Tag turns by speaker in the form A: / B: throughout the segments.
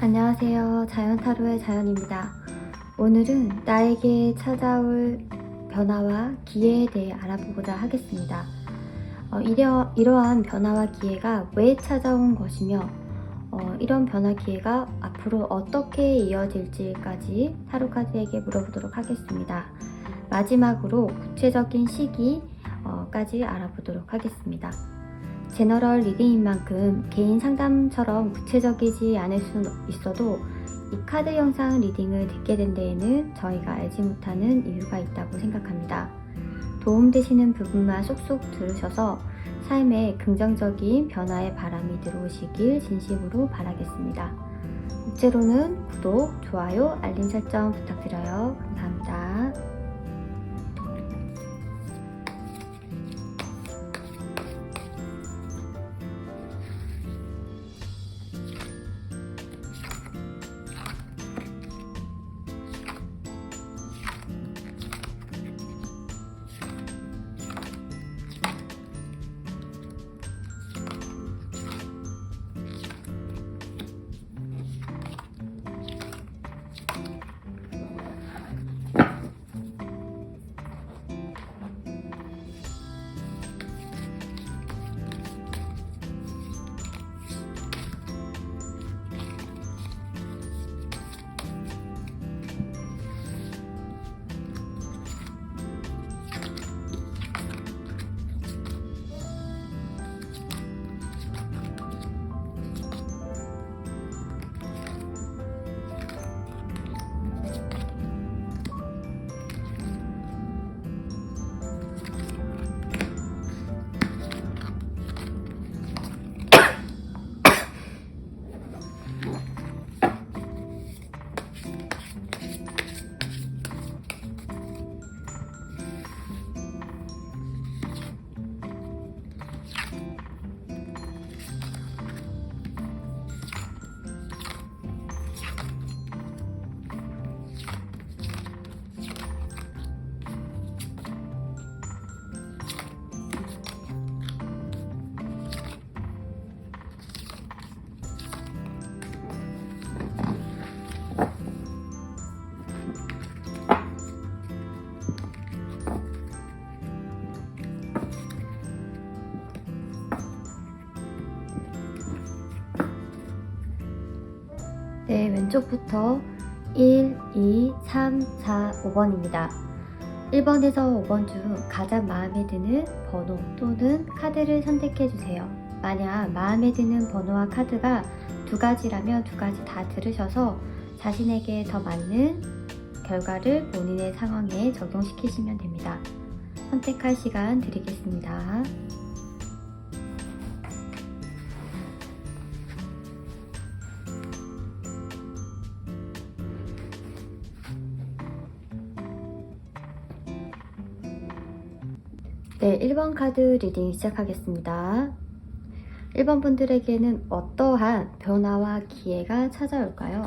A: 안녕하세요. 자연타로의 자연입니다. 오늘은 나에게 찾아올 변화와 기회에 대해 알아보고자 하겠습니다. 이러한 변화와 기회가 왜 찾아온 것이며 이런 변화 기회가 앞으로 어떻게 이어질지까지 타로카드에게 물어보도록 하겠습니다. 마지막으로 구체적인 시기까지 알아보도록 하겠습니다. 제너럴 리딩인 만큼 개인 상담처럼 구체적이지 않을 수 있어도 이 카드 영상 리딩을 듣게 된 데에는 저희가 알지 못하는 이유가 있다고 생각합니다. 도움되시는 부분만 쏙쏙 들으셔서 삶에 긍정적인 변화의 바람이 들어오시길 진심으로 바라겠습니다. 국제로는 구독, 좋아요, 알림 설정 부탁드려요. 감사합니다. 네, 왼쪽부터 1, 2, 3, 4, 5번입니다. 1번에서 5번 중 가장 마음에 드는 번호 또는 카드를 선택해주세요. 만약 마음에 드는 번호와 카드가 두 가지라면 두 가지 다 들으셔서 자신에게 더 맞는 결과를 본인의 상황에 적용시키시면 됩니다. 선택할 시간 드리겠습니다. 네, 1번 카드 리딩 시작하겠습니다. 1번 분들에게는 어떠한 변화와 기회가 찾아올까요?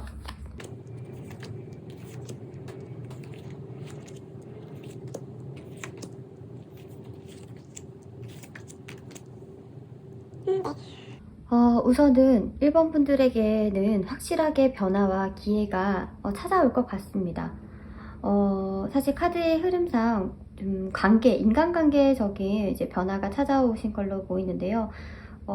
A: 우선은 1번 분들에게는 확실하게 변화와 기회가 찾아올 것 같습니다. 사실 카드의 흐름상 좀 인간관계적인 이제 변화가 찾아오신 걸로 보이는데요.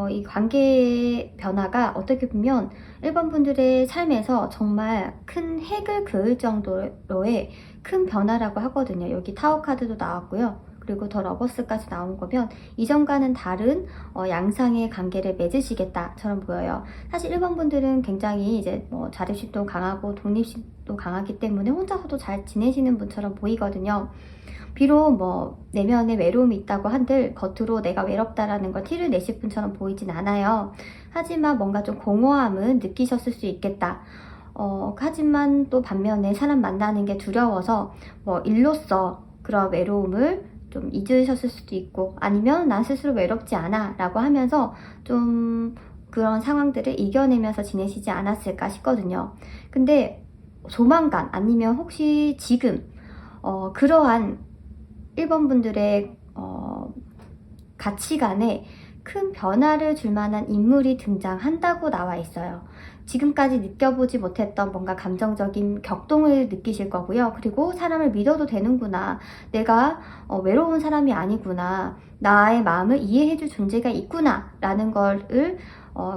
A: 이 관계의 변화가 어떻게 보면 1번 분들의 삶에서 정말 큰 획을 그을 정도로의 큰 변화라고 하거든요. 여기 타워 카드도 나왔고요. 그리고 더 러버스까지 나온 거면 이전과는 다른 양상의 관계를 맺으시겠다처럼 보여요. 사실 1번 분들은 굉장히 이제 자립심도 강하고 독립심도 강하기 때문에 혼자서도 잘 지내시는 분처럼 보이거든요. 비록 내면에 외로움이 있다고 한들 겉으로 내가 외롭다라는 걸 티를 내실 분처럼 보이진 않아요. 하지만 뭔가 좀 공허함은 느끼셨을 수 있겠다. 하지만 또 반면에 사람 만나는 게 두려워서 일로써 그런 외로움을 좀 잊으셨을 수도 있고, 아니면 난 스스로 외롭지 않아 라고 하면서 좀 그런 상황들을 이겨내면서 지내시지 않았을까 싶거든요. 근데 조만간 아니면 혹시 지금 그러한 1번 분들의 가치관에 큰 변화를 줄 만한 인물이 등장한다고 나와 있어요. 지금까지 느껴보지 못했던 뭔가 감정적인 격동을 느끼실 거고요. 그리고 사람을 믿어도 되는구나. 내가 외로운 사람이 아니구나. 나의 마음을 이해해줄 존재가 있구나. 라는 거를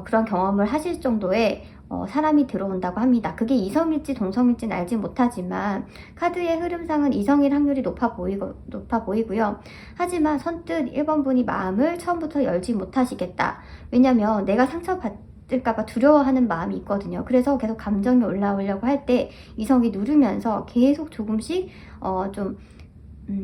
A: 그런 경험을 하실 정도의 사람이 들어온다고 합니다. 그게 이성일지 동성일지는 알지 못하지만 카드의 흐름상은 이성일 확률이 높아 보이고요. 하지만 선뜻 1번 분이 마음을 처음부터 열지 못하시겠다. 왜냐면 내가 상처받을까봐 두려워하는 마음이 있거든요. 그래서 계속 감정이 올라오려고 할 때 이성이 누르면서 계속 조금씩 좀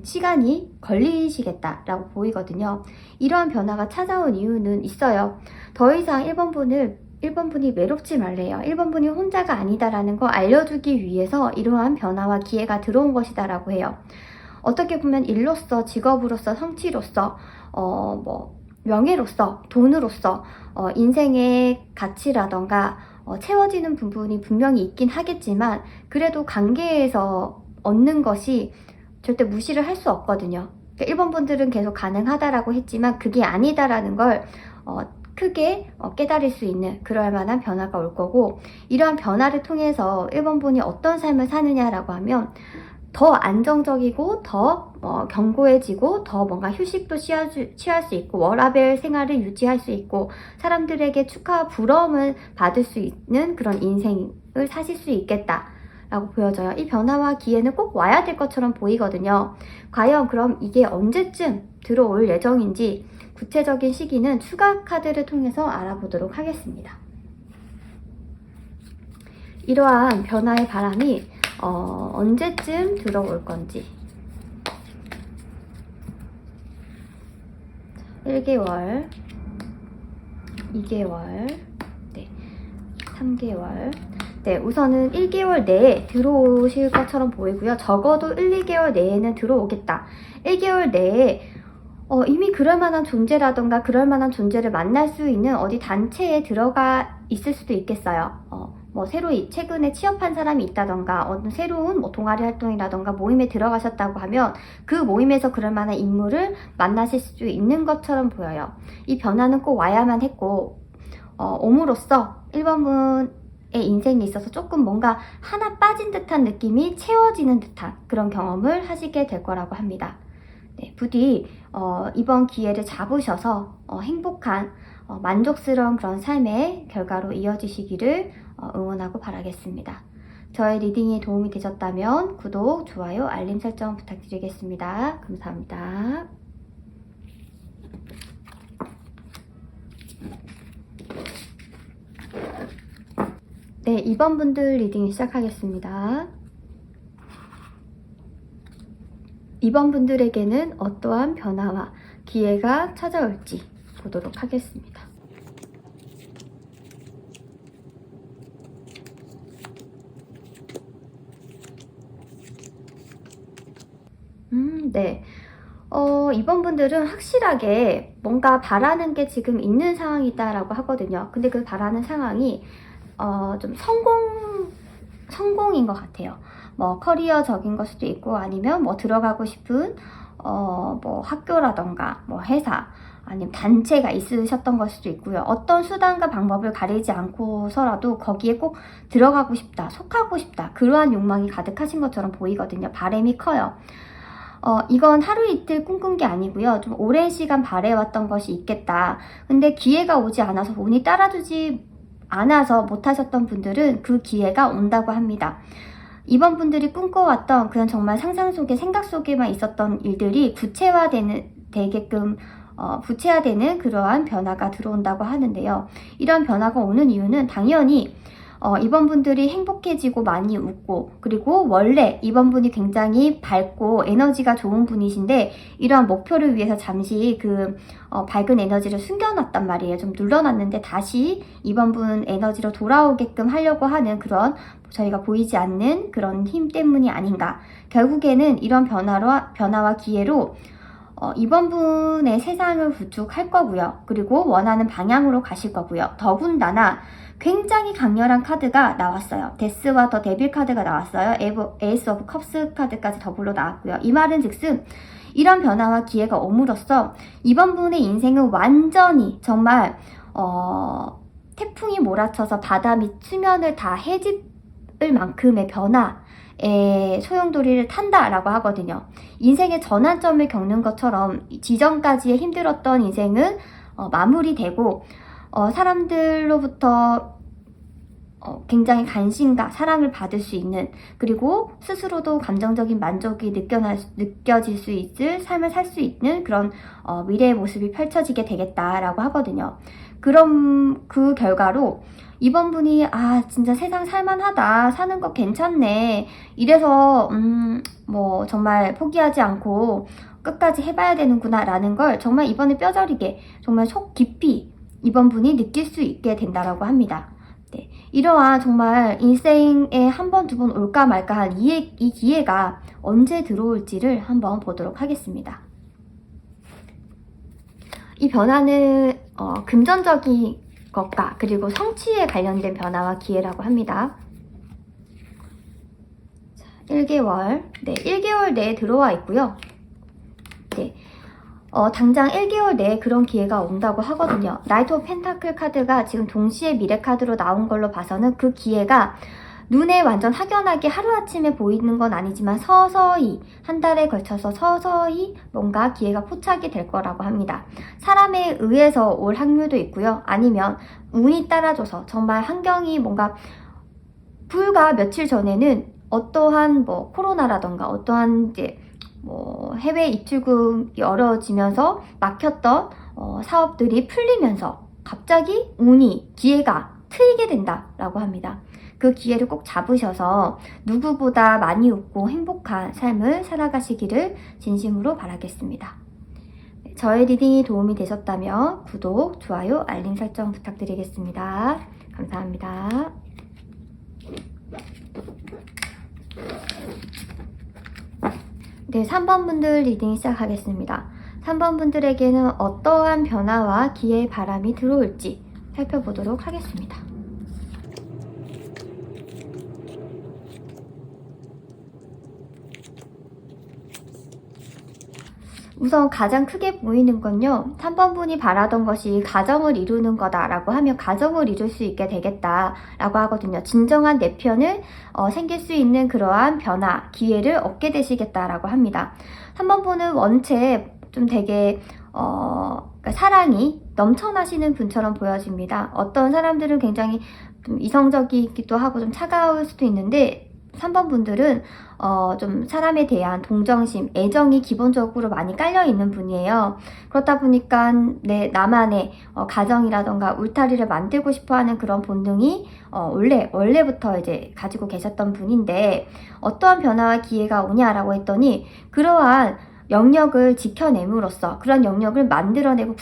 A: 시간이 걸리시겠다라고 보이거든요. 이러한 변화가 찾아온 이유는 있어요. 더 이상 1번 분이 외롭지 말래요. 1번 분이 혼자가 아니다라는 거 알려주기 위해서 이러한 변화와 기회가 들어온 것이다라고 해요. 어떻게 보면 일로서, 직업으로서, 성취로서, 명예로서, 돈으로서, 인생의 가치라던가 채워지는 부분이 분명히 있긴 하겠지만 그래도 관계에서 얻는 것이 절대 무시를 할 수 없거든요. 그러니까 1번 분들은 계속 가능하다라고 했지만 그게 아니다라는 걸 크게 깨달을 수 있는 그럴 만한 변화가 올 거고, 이러한 변화를 통해서 1번 분이 어떤 삶을 사느냐라고 하면 더 안정적이고 더 견고해지고 더 뭔가 휴식도 취할 수 있고 워라밸 생활을 유지할 수 있고 사람들에게 축하와 부러움을 받을 수 있는 그런 인생을 사실 수 있겠다 라고 보여져요. 이 변화와 기회는 꼭 와야 될 것처럼 보이거든요. 과연 그럼 이게 언제쯤 들어올 예정인지 구체적인 시기는 추가 카드를 통해서 알아보도록 하겠습니다. 이러한 변화의 바람이 언제쯤 들어올 건지 1개월, 2개월, 3개월. 우선은 1개월 내에 들어오실 것처럼 보이고요. 적어도 1, 2개월 내에는 들어오겠다. 1개월 내에 이미 그럴 만한 존재라던가 그럴 만한 존재를 만날 수 있는 어디 단체에 들어가 있을 수도 있겠어요. 새로 최근에 취업한 사람이 있다던가 어떤 새로운 동아리 활동이라던가 모임에 들어가셨다고 하면 그 모임에서 그럴 만한 인물을 만나실 수 있는 것처럼 보여요. 이 변화는 꼭 와야만 했고 옴으로써 1번 분의 인생에 있어서 조금 뭔가 하나 빠진 듯한 느낌이 채워지는 듯한 그런 경험을 하시게 될 거라고 합니다. 부디 이번 기회를 잡으셔서 행복한 만족스러운 그런 삶의 결과로 이어지시기를 응원하고 바라겠습니다. 저의 리딩이 도움이 되셨다면 구독, 좋아요, 알림 설정 부탁드리겠습니다. 감사합니다. 네, 2번 분들 리딩 시작하겠습니다. 2번 분들에게는 어떠한 변화와 기회가 찾아올지 보도록 하겠습니다. 네. 2번 분들은 확실하게 뭔가 바라는 게 지금 있는 상황이다라고 하거든요. 근데 그 바라는 상황이 좀 성공인 것 같아요. 커리어적인 걸 수도 있고 아니면 들어가고 싶은 학교라던가 회사 아니면 단체가 있으셨던 걸 수도 있고요. 어떤 수단과 방법을 가리지 않고서라도 거기에 꼭 들어가고 싶다, 속하고 싶다 그러한 욕망이 가득하신 것처럼 보이거든요. 바람이 커요. 이건 하루 이틀 꿈꾼 게 아니고요. 좀 오랜 시간 바래왔던 것이 있겠다. 근데 기회가 오지 않아서 운이 따라주지 않아서 못하셨던 분들은 그 기회가 온다고 합니다. 이번 분들이 꿈꿔왔던 그냥 정말 상상 속에 생각 속에만 있었던 일들이 구체화되는 그러한 변화가 들어온다고 하는데요. 이런 변화가 오는 이유는 당연히 이번 분들이 행복해지고 많이 웃고 그리고 원래 이번 분이 굉장히 밝고 에너지가 좋은 분이신데 이러한 목표를 위해서 잠시 그 밝은 에너지를 숨겨놨단 말이에요. 좀 눌러놨는데 다시 이번 분 에너지로 돌아오게끔 하려고 하는 그런 저희가 보이지 않는 그런 힘 때문이 아닌가. 결국에는 이런 변화와 기회로 이번 분의 세상을 구축할 거고요. 그리고 원하는 방향으로 가실 거고요. 더군다나 굉장히 강렬한 카드가 나왔어요. 데스와 더 데빌 카드가 나왔어요. 에이스 오브 컵스 카드까지 더불어 나왔고요. 이 말은 즉슨 이런 변화와 기회가 오므로써 이번 분의 인생은 완전히 정말 태풍이 몰아쳐서 바다 및 수면을 다 헤집을 만큼의 변화의 소용돌이를 탄다라고 하거든요. 인생의 전환점을 겪는 것처럼 지금까지의 힘들었던 인생은 마무리되고 사람들로부터 굉장히 관심과 사랑을 받을 수 있는, 그리고 스스로도 감정적인 만족이 느껴질 수 있을 삶을 살 수 있는 그런 미래의 모습이 펼쳐지게 되겠다라고 하거든요. 그럼 그 결과로 이번 분이 진짜 세상 살만하다, 사는 거 괜찮네, 이래서 뭐 정말 포기하지 않고 끝까지 해봐야 되는구나 라는 걸 정말 이번에 뼈저리게 정말 속 깊이 이번 분이 느낄 수 있게 된다라고 합니다. 네, 이러한 정말 인생에 한 번, 두 번 올까 말까 한 이 기회가 언제 들어올지를 한번 보도록 하겠습니다. 이 변화는 금전적인 것과 그리고 성취에 관련된 변화와 기회라고 합니다. 1개월, 네, 1개월 내에 들어와 있고요. 네, 당장 1개월 내에 그런 기회가 온다고 하거든요. 나이트 오브 펜타클 카드가 지금 동시에 미래 카드로 나온 걸로 봐서는 그 기회가 눈에 완전 확연하게 하루아침에 보이는 건 아니지만 서서히 한 달에 걸쳐서 서서히 뭔가 기회가 포착이 될 거라고 합니다. 사람에 의해서 올 확률도 있고요. 아니면 운이 따라줘서 정말 환경이 뭔가 불과 며칠 전에는 어떠한 뭐 코로나라던가 어떠한 이제 뭐 해외 입출국이 어려워지면서 막혔던 사업들이 풀리면서 갑자기 운이, 기회가 트이게 된다라고 합니다. 그 기회를 꼭 잡으셔서 누구보다 많이 웃고 행복한 삶을 살아가시기를 진심으로 바라겠습니다. 저의 리딩이 도움이 되셨다면 구독, 좋아요, 알림 설정 부탁드리겠습니다. 감사합니다. 네, 3번 분들 리딩 시작하겠습니다. 3번 분들에게는 어떠한 변화와 기회의 바람이 들어올지 살펴보도록 하겠습니다. 우선 가장 크게 보이는 건요, 3번 분이 바라던 것이 가정을 이루는 거다라고 하면 가정을 이룰 수 있게 되겠다라고 하거든요. 진정한 내 편을 생길 수 있는 그러한 변화, 기회를 얻게 되시겠다라고 합니다. 3번 분은 원체 좀 되게 그러니까 사랑이 넘쳐나시는 분처럼 보여집니다. 어떤 사람들은 굉장히 좀 이성적이기도 하고 좀 차가울 수도 있는데 3번 분들은 좀 사람에 대한 동정심, 애정이 기본적으로 많이 깔려있는 분이에요. 그렇다 보니까 나만의 가정이라던가 울타리를 만들고 싶어하는 그런 본능이 원래부터 이제 가지고 계셨던 분인데 어떠한 변화와 기회가 오냐라고 했더니 그러한 영역을 지켜냄으로써, 그런 영역을 만들어내고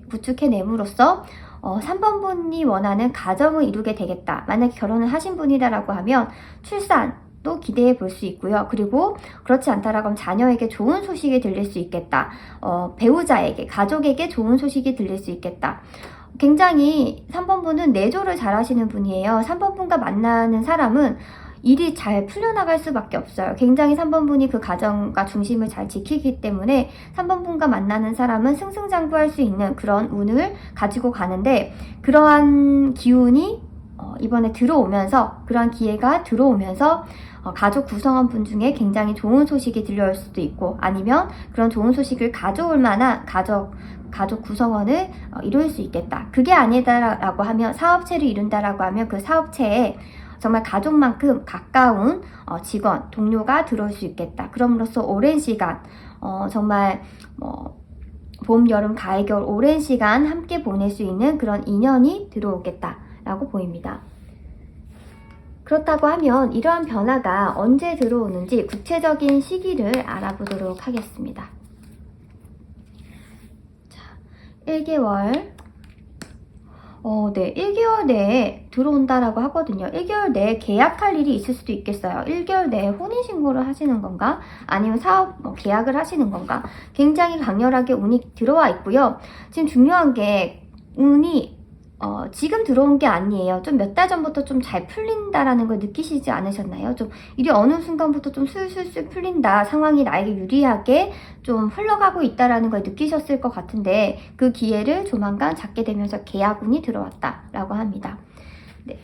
A: 구축해냄으로써 3번 분이 원하는 가정을 이루게 되겠다. 만약에 결혼을 하신 분이다라고 하면 출산도 기대해 볼 수 있고요. 그리고 그렇지 않다라고 하면 자녀에게 좋은 소식이 들릴 수 있겠다. 배우자에게, 가족에게 좋은 소식이 들릴 수 있겠다. 굉장히 3번 분은 내조를 잘 하시는 분이에요. 3번 분과 만나는 사람은 일이 잘 풀려나갈 수밖에 없어요. 굉장히 3번 분이 그 가정과 중심을 잘 지키기 때문에 3번 분과 만나는 사람은 승승장구할 수 있는 그런 운을 가지고 가는데, 그러한 기운이 이번에 들어오면서, 그러한 기회가 들어오면서 가족 구성원 분 중에 굉장히 좋은 소식이 들려올 수도 있고, 아니면 그런 좋은 소식을 가져올 만한 가족 구성원을 이룰 수 있겠다. 그게 아니다라고 하면, 사업체를 이룬다라고 하면 그 사업체에 정말 가족만큼 가까운 직원, 동료가 들어올 수 있겠다. 그럼으로써 오랜 시간, 정말 봄, 여름, 가을, 겨울 오랜 시간 함께 보낼 수 있는 그런 인연이 들어오겠다라고 보입니다. 그렇다고 하면 이러한 변화가 언제 들어오는지 구체적인 시기를 알아보도록 하겠습니다. 자, 1개월. 네, 1개월 내에 들어온다라고 하거든요. 1개월 내에 계약할 일이 있을 수도 있겠어요. 1개월 내에 혼인신고를 하시는 건가? 아니면 사업 계약을 하시는 건가? 굉장히 강렬하게 운이 들어와 있고요. 지금 중요한 게 운이 지금 들어온 게 아니에요. 좀 몇 달 전부터 좀 잘 풀린다라는 걸 느끼시지 않으셨나요? 좀 일이 어느 순간부터 좀 술술술 풀린다. 상황이 나에게 유리하게 좀 흘러가고 있다라는 걸 느끼셨을 것 같은데 그 기회를 조만간 잡게 되면서 계약운이 들어왔다라고 합니다. 네.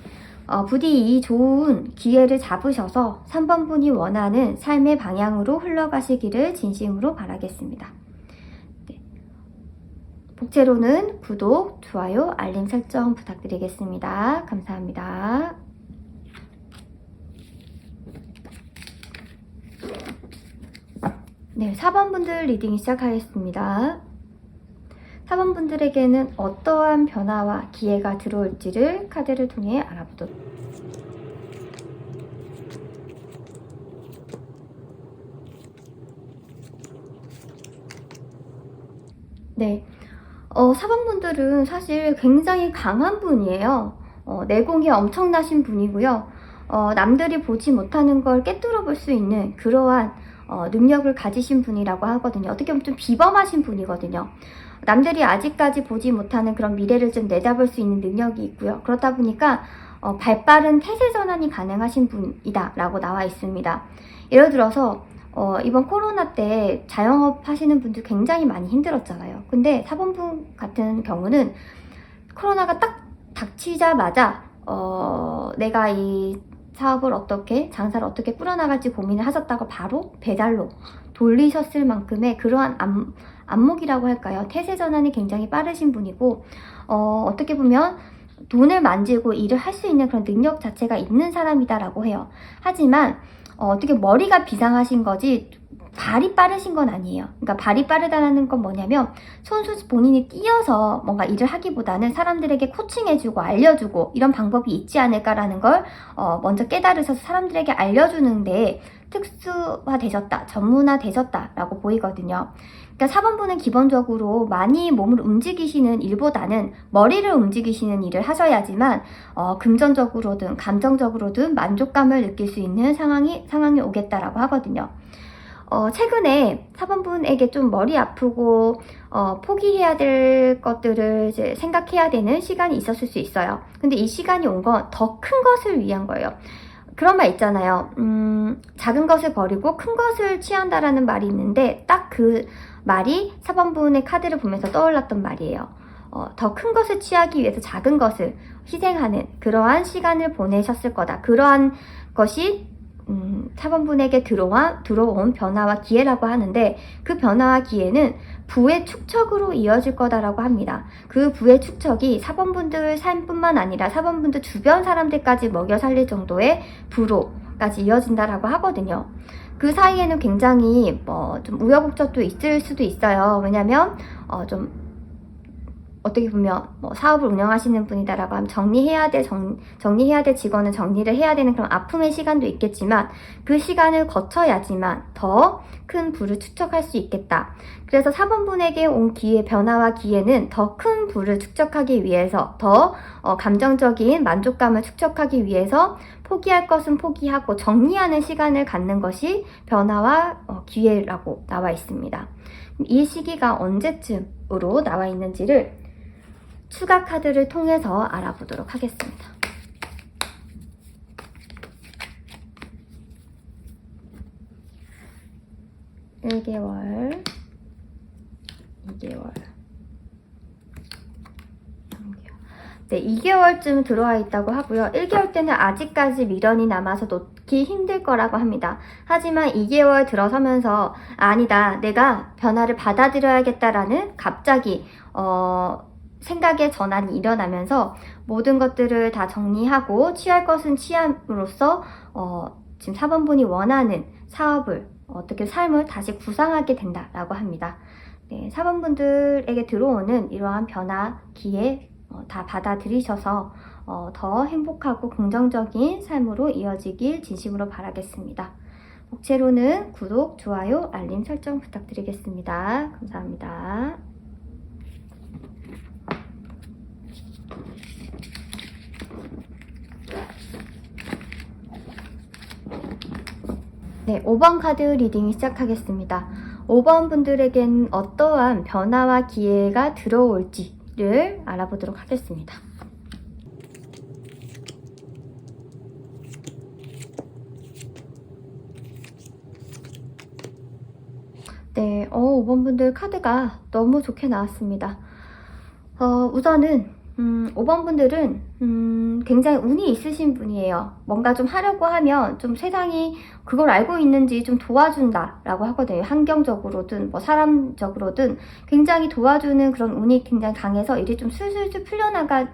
A: 부디 이 좋은 기회를 잡으셔서 3번 분이 원하는 삶의 방향으로 흘러가시기를 진심으로 바라겠습니다. 복채로는 구독, 좋아요, 알림 설정 부탁드리겠습니다. 감사합니다. 네, 4번 분들 리딩 시작하겠습니다. 4번 분들에게는 어떠한 변화와 기회가 들어올지를 카드를 통해 알아보도록 네. 4번 분들은 사실 굉장히 강한 분이에요. 내공이 엄청나신 분이고요. 남들이 보지 못하는 걸 꿰뚫어 볼 수 있는 그러한 능력을 가지신 분이라고 하거든요. 어떻게 보면 좀 비범하신 분이거든요. 남들이 아직까지 보지 못하는 그런 미래를 좀 내다볼 수 있는 능력이 있고요. 그렇다 보니까 발빠른 태세 전환이 가능하신 분이다 라고 나와 있습니다. 예를 들어서 이번 코로나 때 자영업 하시는 분들 굉장히 많이 힘들었잖아요. 근데 4번분 같은 경우는 코로나가 딱 닥치자마자 내가 이 사업을 어떻게 장사를 어떻게 꾸려나갈지 고민을 하셨다가 바로 배달로 돌리셨을 만큼의 그러한 안목이라고 할까요? 태세 전환이 굉장히 빠르신 분이고 어떻게 보면 돈을 만지고 일을 할 수 있는 그런 능력 자체가 있는 사람이다라고 해요. 하지만 어떻게 머리가 비상하신 거지 발이 빠르신 건 아니에요. 그러니까 발이 빠르다는 건 뭐냐면 손수 본인이 뛰어서 뭔가 일을 하기보다는 사람들에게 코칭해주고 알려주고 이런 방법이 있지 않을까라는 걸 먼저 깨달으셔서 사람들에게 알려주는데 특수화되셨다, 전문화되셨다라고 보이거든요. 그러니까 4번분은 기본적으로 많이 몸을 움직이시는 일보다는 머리를 움직이시는 일을 하셔야지만 금전적으로든 감정적으로든 만족감을 느낄 수 있는 상황이 오겠다라고 하거든요. 최근에 4번분에게 좀 머리 아프고 포기해야 될 것들을 이제 생각해야 되는 시간이 있었을 수 있어요. 근데 이 시간이 온 건 더 큰 것을 위한 거예요. 그런 말 있잖아요. 작은 것을 버리고 큰 것을 취한다라는 말이 있는데 딱 그 말이 4번분의 카드를 보면서 떠올랐던 말이에요. 더 큰 것을 취하기 위해서 작은 것을 희생하는 그러한 시간을 보내셨을 거다. 그러한 것이 4번분에게 들어온 변화와 기회라고 하는데 그 변화와 기회는 부의 축적으로 이어질 거다라고 합니다. 그 부의 축적이 4번분들 삶뿐만 아니라 4번분들 주변 사람들까지 먹여 살릴 정도의 부로까지 이어진다라고 하거든요. 그 사이에는 굉장히 좀 우여곡절도 있을 수도 있어요. 왜냐면 좀 어떻게 보면 사업을 운영하시는 분이다라고 하면 정리해야 될 직원은 정리를 해야 되는 그런 아픔의 시간도 있겠지만 그 시간을 거쳐야지만 더 큰 부를 축적할 수 있겠다. 그래서 4번분에게 온 기회, 변화와 기회는 더 큰 부를 축적하기 위해서 더 감정적인 만족감을 축적하기 위해서 포기할 것은 포기하고 정리하는 시간을 갖는 것이 변화와 기회라고 나와 있습니다. 이 시기가 언제쯤으로 나와 있는지를 추가 카드를 통해서 알아보도록 하겠습니다. (1개월) (2개월) (3개월) 네, 2개월쯤 들어와 있다고 하고요. 1개월 때는 아직까지 미련이 남아서 놓기 힘들 거라고 합니다. 하지만 2개월 들어서면서 아니다, 내가 변화를 받아들여야겠다라는 갑자기 생각의 전환이 일어나면서 모든 것들을 다 정리하고 취할 것은 취함으로써 지금 4번분이 원하는 사업을 어떻게 삶을 다시 구상하게 된다라고 합니다. 네, 4번분들에게 들어오는 이러한 변화, 기회 다 받아들이셔서 더 행복하고 긍정적인 삶으로 이어지길 진심으로 바라겠습니다. 복채로는 구독, 좋아요, 알림 설정 부탁드리겠습니다. 감사합니다. 네, 5번 카드 리딩 시작하겠습니다. 5번 분들에겐 어떠한 변화와 기회가 들어올지를 알아보도록 하겠습니다. 네, 5번 분들 카드가 너무 좋게 나왔습니다. 우선은 5번 분들은 굉장히 운이 있으신 분이에요. 뭔가 좀 하려고 하면 좀 세상이 그걸 알고 있는지 좀 도와준다 라고 하거든요. 환경적으로든 뭐 사람적으로든 굉장히 도와주는 그런 운이 굉장히 강해서 일이 좀 술술술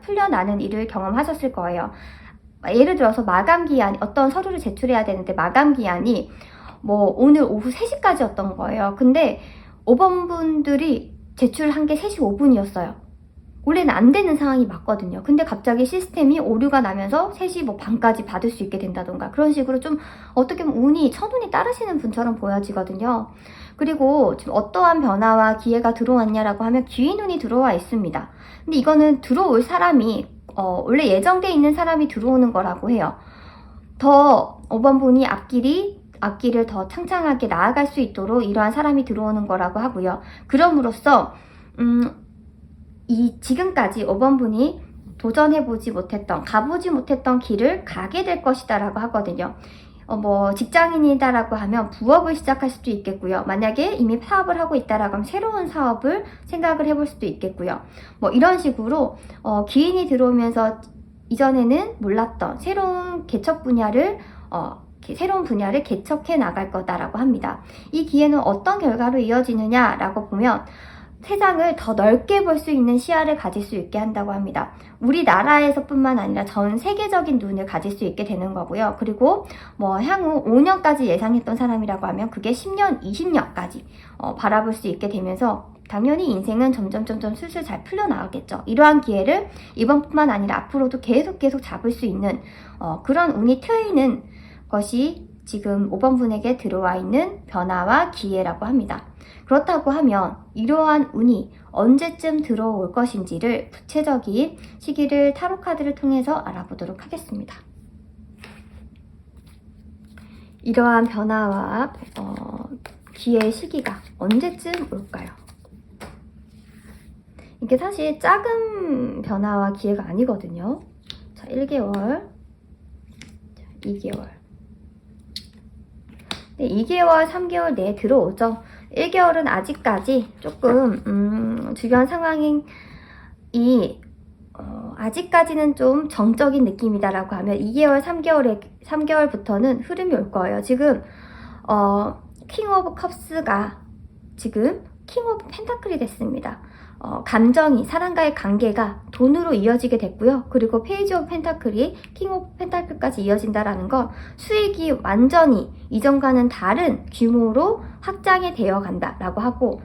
A: 풀려나는 일을 경험하셨을 거예요. 예를 들어서 마감기한, 어떤 서류를 제출해야 되는데 마감기한이 뭐 오늘 오후 3시까지였던 거예요. 근데 5번 분들이 제출한 게 3시 5분이었어요. 원래는 안 되는 상황이 맞거든요. 근데 갑자기 시스템이 오류가 나면서 3시 뭐 반까지 받을 수 있게 된다던가 그런 식으로 좀 어떻게 보면 운이 천운이 따르시는 분처럼 보여지거든요. 그리고 지금 어떠한 변화와 기회가 들어왔냐라고 하면 귀인운이 들어와 있습니다. 근데 이거는 들어올 사람이 원래 예정돼 있는 사람이 들어오는 거라고 해요. 더 5번 분이 앞길을 더 창창하게 나아갈 수 있도록 이러한 사람이 들어오는 거라고 하고요. 그럼으로써 지금까지 5번 분이 도전해보지 못했던, 가보지 못했던 길을 가게 될 것이다 라고 하거든요. 뭐 직장인이다라고 하면 부업을 시작할 수도 있겠고요. 만약에 이미 사업을 하고 있다라고 하면 새로운 사업을 생각을 해볼 수도 있겠고요. 뭐 이런 식으로 기인이 들어오면서 이전에는 몰랐던 새로운 분야를 개척해 나갈 거다라고 합니다. 이 기회는 어떤 결과로 이어지느냐라고 보면 세상을 더 넓게 볼 수 있는 시야를 가질 수 있게 한다고 합니다. 우리나라에서뿐만 아니라 전 세계적인 눈을 가질 수 있게 되는 거고요. 그리고 뭐 향후 5년까지 예상했던 사람이라고 하면 그게 10년, 20년까지 바라볼 수 있게 되면서 당연히 인생은 점점 술술 잘 풀려나가겠죠. 이러한 기회를 이번뿐만 아니라 앞으로도 계속 잡을 수 있는 그런 운이 트이는 것이 지금 5번 분에게 들어와 있는 변화와 기회라고 합니다. 그렇다고 하면 이러한 운이 언제쯤 들어올 것인지를 구체적인 시기를 타로 카드를 통해서 알아보도록 하겠습니다. 이러한 변화와 기회의 시기가 언제쯤 올까요? 이게 사실 작은 변화와 기회가 아니거든요. 자, 1개월, 2개월. 2개월, 3개월 내에 들어오죠. 1개월은 아직까지 조금 주변 상황이 아직까지는 좀 정적인 느낌이다라고 하면 2개월, 3개월부터는 흐름이 올 거예요. 지금 킹 오브 컵스가 지금 킹 오브 펜타클이 됐습니다. 감정이, 사람과의 관계가 돈으로 이어지게 됐고요. 그리고 페이지 오브 펜타클이 킹 오브 펜타클까지 이어진다라는 건 수익이 완전히 이전과는 다른 규모로 확장이 되어 간다라고 하고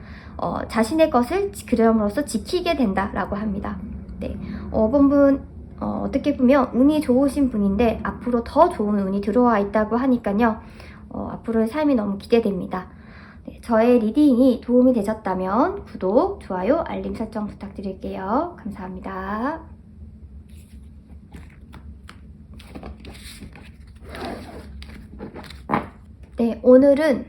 A: 자신의 것을 그럼으로써 지키게 된다라고 합니다. 네, 5번 분 어떻게 보면 운이 좋으신 분인데 앞으로 더 좋은 운이 들어와 있다고 하니까요. 앞으로의 삶이 너무 기대됩니다. 네, 저의 리딩이 도움이 되셨다면 구독, 좋아요, 알림 설정 부탁드릴게요. 감사합니다. 네, 오늘은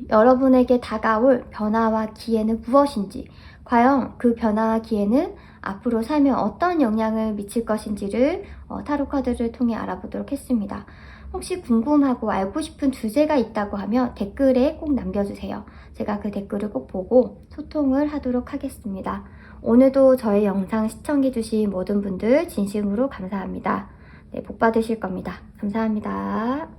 A: 여러분에게 다가올 변화와 기회는 무엇인지, 과연 그 변화와 기회는 앞으로 살면 어떤 영향을 미칠 것인지를 타로 카드를 통해 알아보도록 했습니다. 혹시 궁금하고 알고 싶은 주제가 있다고 하면 댓글에 꼭 남겨주세요. 제가 그 댓글을 꼭 보고 소통을 하도록 하겠습니다. 오늘도 저의 영상 시청해주신 모든 분들 진심으로 감사합니다. 네, 복 받으실 겁니다. 감사합니다.